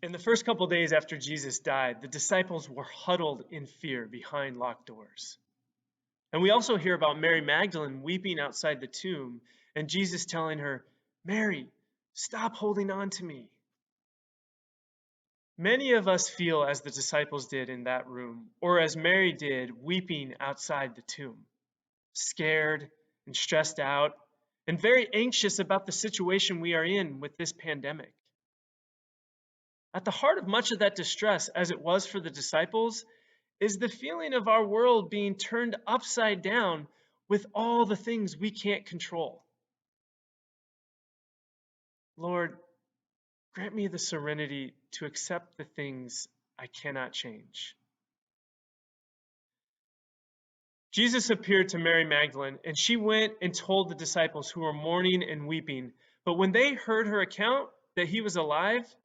In the first couple days after Jesus died, the disciples were huddled in fear behind locked doors. And we also hear about Mary Magdalene weeping outside the tomb and Jesus telling her, "Mary, stop holding on to me." Many of us feel as the disciples did in that room, or as Mary did weeping outside the tomb, scared and stressed out, and very anxious about the situation we are in with this pandemic. At the heart of much of that distress, as it was for the disciples, is the feeling of our world being turned upside down with all the things we can't control. Lord, grant me the serenity to accept the things I cannot change. Jesus appeared to Mary Magdalene, and she went and told the disciples who were mourning and weeping. But when they heard her account that he was alive,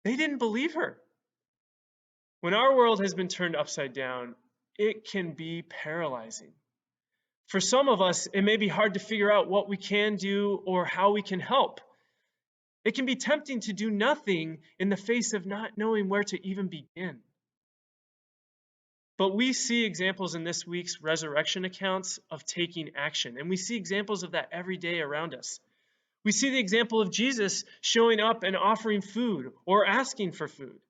they didn't believe her. When our world has been turned upside down, it can be paralyzing. For some of us, it may be hard to figure out what we can do or how we can help. It can be tempting to do nothing in the face of not knowing where to even begin. But we see examples in this week's resurrection accounts of taking action, and we see examples of that every day around us. We see the example of Jesus showing up and offering food or asking for food.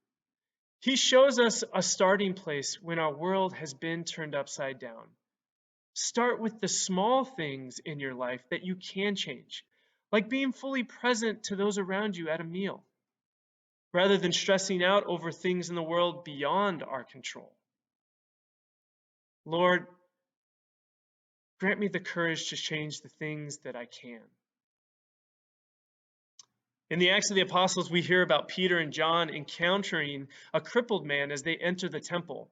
He shows us a starting place when our world has been turned upside down. Start with the small things in your life that you can change, like being fully present to those around you at a meal, rather than stressing out over things in the world beyond our control. Lord, grant me the courage to change the things that I can. In the Acts of the Apostles, we hear about Peter and John encountering a crippled man as they enter the temple.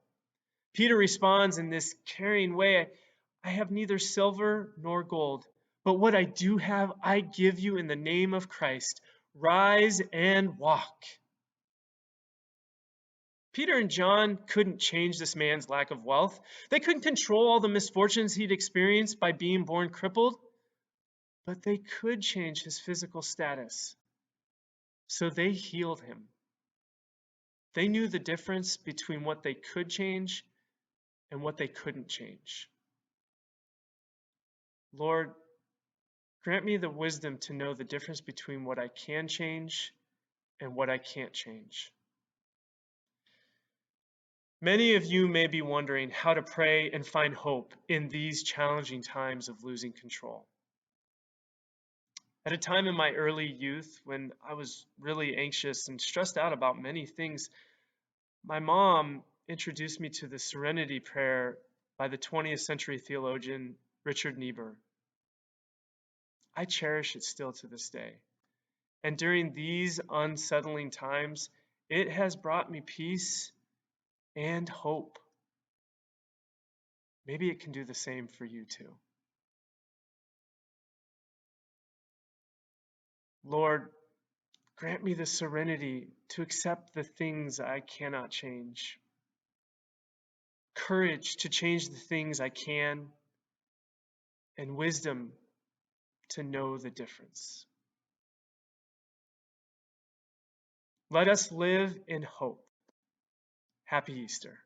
Peter responds in this caring way, "I have neither silver nor gold, but what I do have, I give you in the name of Christ. Rise and walk." Peter and John couldn't change this man's lack of wealth. They couldn't control all the misfortunes he'd experienced by being born crippled, but they could change his physical status. So they healed him. They knew the difference between what they could change and what they couldn't change. Lord, grant me the wisdom to know the difference between what I can change and what I can't change. Many of you may be wondering how to pray and find hope in these challenging times of losing control. At a time in my early youth when I was really anxious and stressed out about many things, my mom introduced me to the Serenity Prayer by the 20th century theologian Richard Niebuhr. I cherish it still to this day. And during these unsettling times, it has brought me peace and hope. Maybe it can do the same for you too. Lord, grant me the serenity to accept the things I cannot change, courage to change the things I can, and wisdom to know the difference. Let us live in hope. Happy Easter.